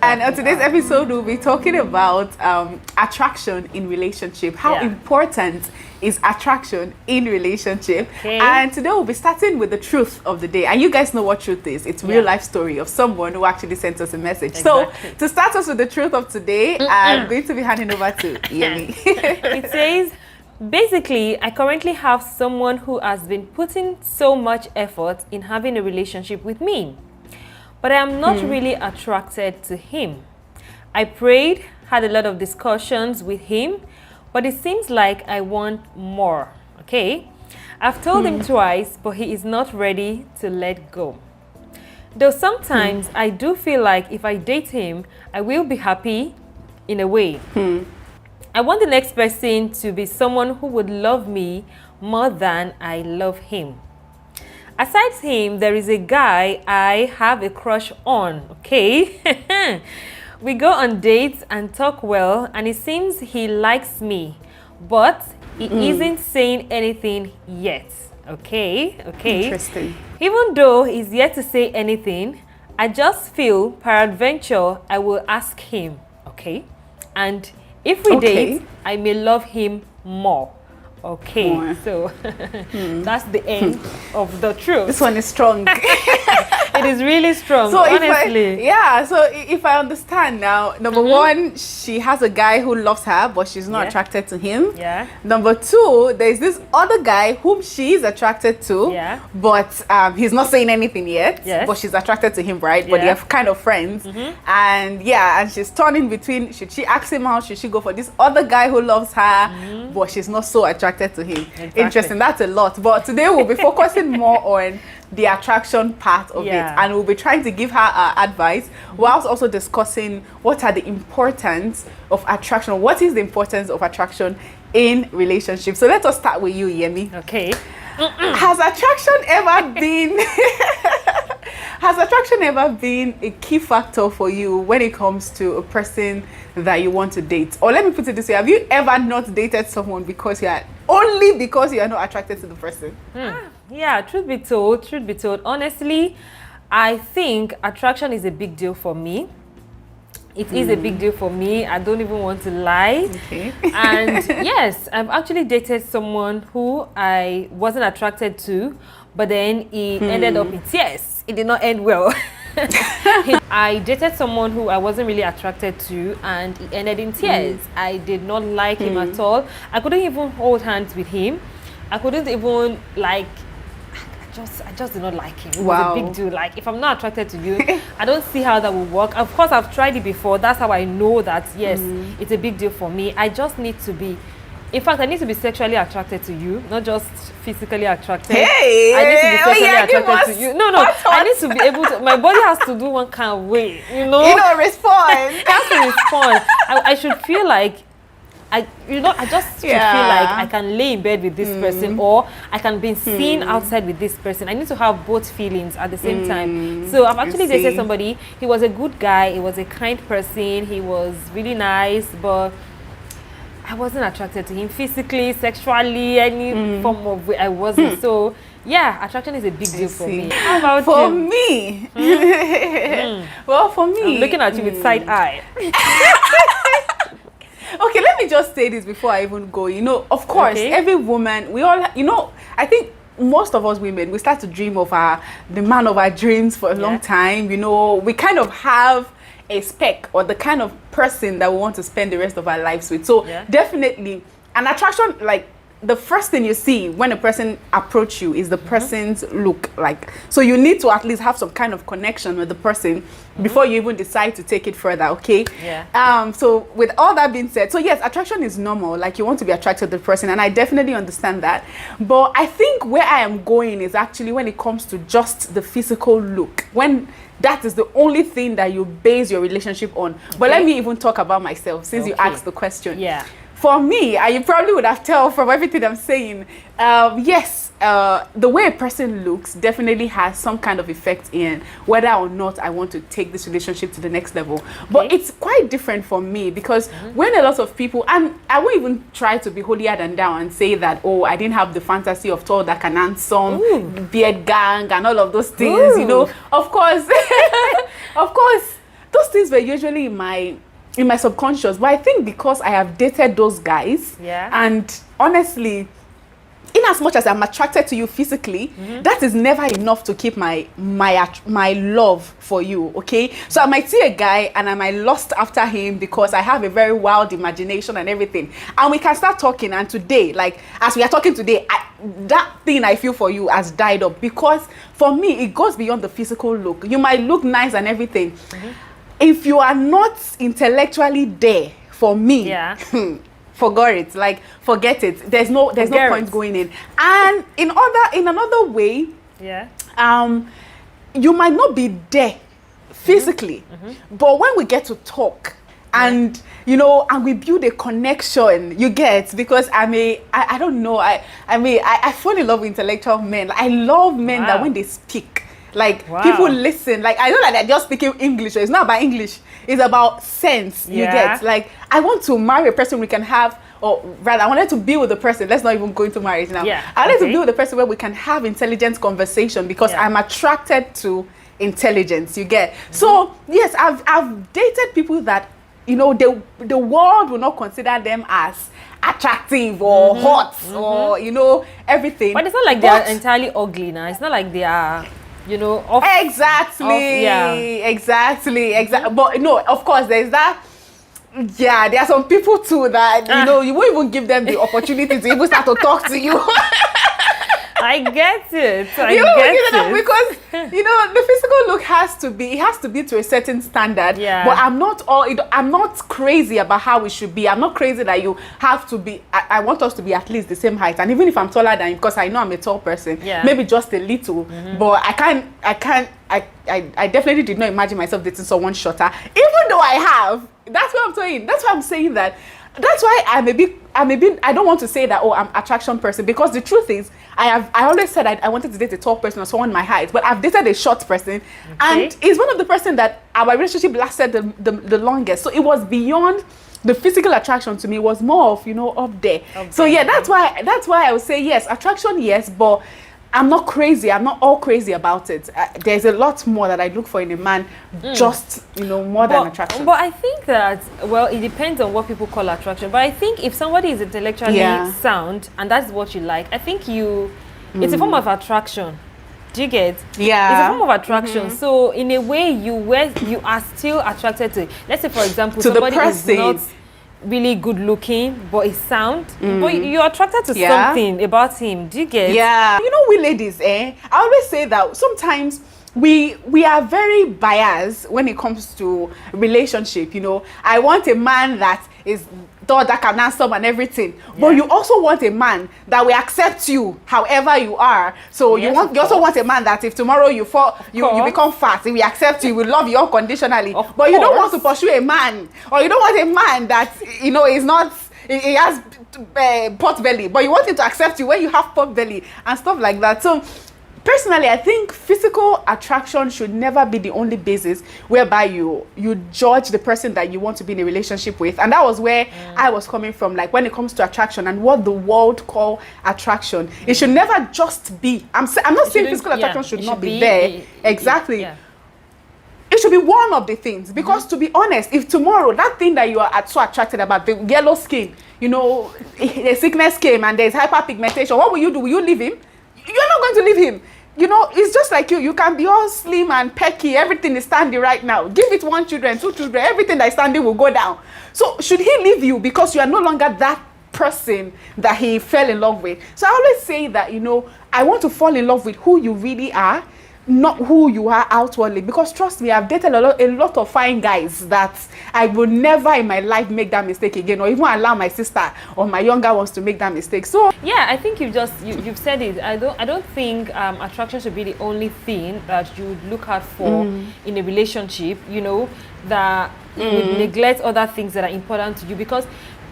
And on today's episode, we'll be talking about attraction in relationship. How important is attraction in relationship? Okay. And today we'll be starting with the truth of the day. And you guys know what truth is. It's real life story of someone who actually sent us a message. Exactly. So to start us with the truth of today, I'm going to be handing over to Yemi. It says, basically, I currently have someone who has been putting so much effort in having a relationship with me, but I am not really attracted to him. I prayed, had a lot of discussions with him, but it seems like I want more, okay? I've told him twice, but he is not ready to let go. Though sometimes I do feel like if I date him, I will be happy in a way. I want the next person to be someone who would love me more than I love him. Aside him, there is a guy I have a crush on, okay? We go on dates and talk well, and it seems he likes me, but he isn't saying anything yet, okay? Interesting. Even though he's yet to say anything, I just feel peradventure I will ask him, okay? And if we date, I may love him more. Okay, so that's the end of the truth. This one is strong. It is really strong, So honestly. if I understand now, number one, she has a guy who loves her, but she's not attracted to him. Yeah. Number two, there's this other guy whom she is attracted to, but he's not saying anything yet. Yes. But she's attracted to him, right? But they're kind of friends. And and she's torn in between. Should she ask him out? Should she go for this other guy who loves her, but she's not so attracted to him? Exactly. Interesting. That's a lot. But today we'll be focusing more on the attraction part of it, and we'll be trying to give her advice whilst also discussing what are the importance of attraction. What is the importance of attraction in relationships? So let us start with you, Yemi. Okay. Has attraction ever been a key factor for you when it comes to a person that you want to date? Or let me put it this way: have you ever not dated someone because you are not attracted to the person? Yeah, truth be told, honestly, I think attraction is a big deal for me. It is a big deal for me. I don't even want to lie. Okay. And yes, I've actually dated someone who I wasn't attracted to, but then he ended up in tears. It did not end well. I dated someone who I wasn't really attracted to, and he ended in tears. I did not like him at all. I couldn't even hold hands with him. I couldn't even I just did not like him. It was a big deal. Like, if I'm not attracted to you, I don't see how that will work. Of course, I've tried it before. That's how I know that, yes, it's a big deal for me. I just need to be, in fact, I need to be sexually attracted to you, not just physically attracted. Hey! I need to be sexually attracted to you. No, I need to be able to, my body has to do one kind of way, you know? Respond. It has to respond. I should feel like, I just should feel like I can lay in bed with this person, or I can be seen outside with this person. I need to have both feelings at the same time. So I've actually dated somebody. He was a good guy. He was a kind person. He was really nice, but I wasn't attracted to him physically, sexually, any form of way. I wasn't. So yeah, attraction is a big deal for me. How about for you? me? Well, for me, I'm looking at you with side eye. Okay, let me just say this before I even go. Of course, every woman, we all, I think most of us women, we start to dream of the man of our dreams for a long time. We kind of have a spec or the kind of person that we want to spend the rest of our lives with. So definitely an attraction, like the first thing you see when a person approach you is the person's look. Like, so you need to at least have some kind of connection with the person before you even decide to take it further. Okay. So with all that being said, so yes, attraction is normal. Like, you want to be attracted to the person, and I definitely understand that. But I think where I am going is actually when it comes to just the physical look, when that is the only thing that you base your relationship on. But let me even talk about myself, since you asked the question. For me, you probably would have told from everything I'm saying, yes, the way a person looks definitely has some kind of effect in whether or not I want to take this relationship to the next level. But it's quite different for me, because when a lot of people, and I won't even try to be holier than thou and say that, oh, I didn't have the fantasy of tall, dark and handsome, beard gang and all of those things, Of course, of course, those things were usually in my subconscious. But I think because I have dated those guys, and honestly, in as much as I'm attracted to you physically, that is never enough to keep my love for you, okay? So I might see a guy and I might lust after him because I have a very wild imagination and everything. And we can start talking, and today, like as we are talking today, that thing I feel for you has died up, because for me, it goes beyond the physical look. You might look nice and everything. If you are not intellectually there for me, forget it. There's no point going in. And in another way, you might not be there physically, but when we get to talk and and we build a connection, you get, because I don't know, I fall in love with intellectual men. I love men that when they speak, like people listen. Like I know that they're just speaking English. It's not about English. It's about sense. You get, like I want to marry a person we can have, or rather, I wanted to be with a person. Let's not even go into marriage now. I wanted to be with a person where we can have intelligent conversation, because I'm attracted to intelligence. You get. So yes, I've dated people that the world will not consider them as attractive or hot or everything. But it's not like they're entirely ugly now. It's not like they are. Exactly. But no, of course, there's that. Yeah, there are some people too that you won't even give them the opportunity to even start to talk to you. I get it. Because the physical look has to be to a certain standard. But I'm not crazy about how it should be. I'm not crazy that you have to be. I want us to be at least the same height. And even if I'm taller than you, because I know I'm a tall person, maybe just a little. But I definitely did not imagine myself dating someone shorter, even though I have. That's what I'm saying. That's why I'm saying that. That's why I don't want to say that, I'm attraction person, because the truth is I always said I wanted to date a tall person or someone my height, but I've dated a short person, and it's one of the person that our relationship lasted the longest. So it was beyond the physical attraction. To me, it was more of up there. So yeah, that's why I would say yes, attraction, yes, but I'm not crazy. I'm not all crazy about it. There's a lot more that I look for in a man, just more than attraction. But I think that, well, it depends on what people call attraction. But I think if somebody is intellectually sound and that's what you like, I think it's a form of attraction. Do you get? Yeah. It's a form of attraction. So in a way, you are still attracted to. Let's say, for example, somebody is not really good looking but is sound, but you're attracted to something about him. Do you get? We ladies, I always say that sometimes we are very biased when it comes to relationship. I want a man that is that can answer and everything, but you also want a man that will accept you however you are. So you also want a man that if tomorrow you become fat, he will accept you, will love you unconditionally. But you don't want to pursue a man, or you don't want a man that is not, he has pot belly, but you want him to accept you when you have pot belly and stuff like that. So personally, I think physical attraction should never be the only basis whereby you judge the person that you want to be in a relationship with. And that was where I was coming from, like when it comes to attraction and what the world call attraction. It should never just be, I'm not saying physical attraction should not be there. Exactly. It should be one of the things, because to be honest, if tomorrow that thing that you are so attracted about, the yellow skin, the sickness came and there's hyperpigmentation, what will you do? Will you leave him? You're not going to leave him. It's just like you can be all slim and pecky, everything is standing right now. Give it 1 children, 2 children, everything that is standing will go down. So should he leave you because you are no longer that person that he fell in love with? So I always say that, I want to fall in love with who you really are, not who you are outwardly, because trust me, I've dated a lot of fine guys that I will never in my life make that mistake again, or even allow my sister or my younger ones to make that mistake. So yeah, I think you've said it. I don't think attraction should be the only thing that you look out for in a relationship, that you would neglect other things that are important to you, because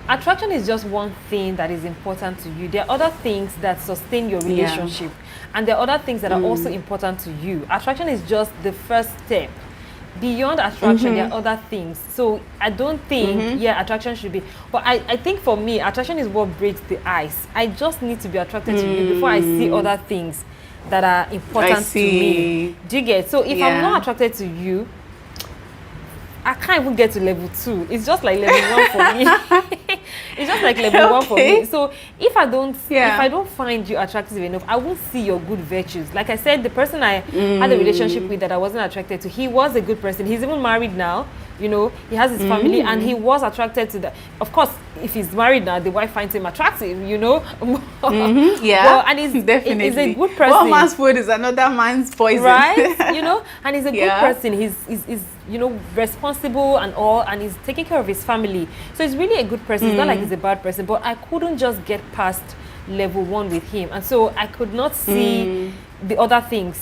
attraction is just one thing that is important to you. There are other things that sustain your relationship. And there are other things that are also important to you. Attraction is just the first step. Beyond attraction, there are other things. So I don't think, attraction should be. But I think for me, attraction is what breaks the ice. I just need to be attracted to you before I see other things that are important to me. Do you get? So if I'm not attracted to you, I can't even get to level 2. It's just like level 1 for me. It's just like level 1 for me. So if I don't find you attractive enough, I won't see your good virtues. Like I said, the person I had a relationship with that I wasn't attracted to, he was a good person. He's even married now. You know, he has his family, and he was attracted to that. Of course, if he's married now, the wife finds him attractive, you know. Yeah, well, and he's definitely. He's a good person. One man's food is another man's poison. Right? You know, and he's a good person. He's you know, responsible and all, and he's taking care of his family. So he's really a good person. It's not like he's a bad person, but I couldn't just get past level 1 with him. And so I could not see the other things.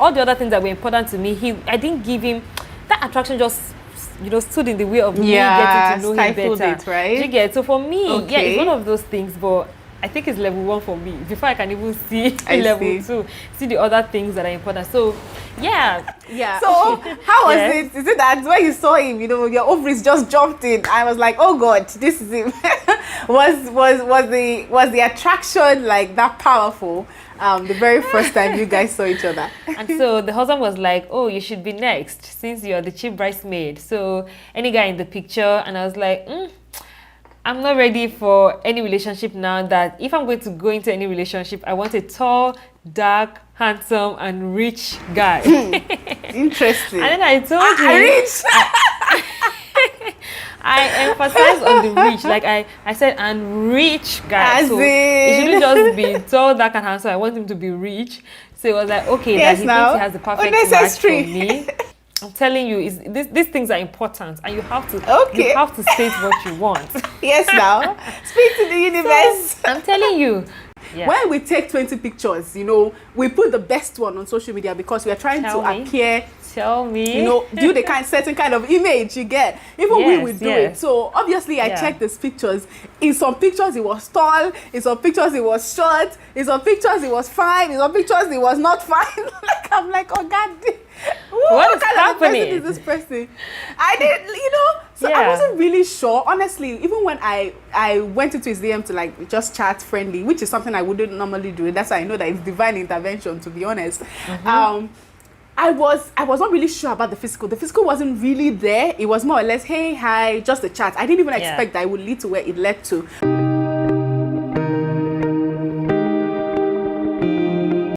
All the other things that were important to me, I didn't give him that attraction. Just, you know, stood in the way of me getting to know him better. It, right? You get? So for me, it's one of those things, but I think it's level 1 for me before I can even see level 2, see the other things that are important. So yeah. So how was it? Is it that when you saw him, you know, your ovaries just jumped in? I was like, oh God, this is him. was the attraction like that powerful? The very first time you guys saw each other. And so the husband was like, oh, you should be next since you're the chief bridesmaid. So any guy in the picture, and I was like, I'm not ready for any relationship now. That if I'm going to go into any relationship, I want a tall, dark, handsome, and rich guy. Interesting. And then I told him, rich. I emphasized on the rich. Like I said, and rich guy. So it shouldn't just be tall, dark, and handsome. I want him to be rich. So it was like, okay, that he thinks he has the perfect match for me. I'm telling you, these things are important, and you have to state what you want. Yes, now speak to the universe. So, I'm telling you. Yeah. When we take 20 pictures, you know, we put the best one on social media because we are trying to appear. Tell me. You know, do the certain kind of image you get. Even we do it. So obviously I checked these pictures. In some pictures it was tall. In some pictures it was short. In some pictures it was fine. In some pictures it was not fine. Like I'm like, oh God. What kind of person is this person? I didn't, you know. So I wasn't really sure. Honestly, even when I went into his DM to like just chat friendly, which is something I wouldn't normally do. That's why I know that it's divine intervention, to be honest. I was not really sure about the physical. The physical wasn't really there. It was more or less, hey, hi, just a chat. I didn't even expect that it would lead to where it led to.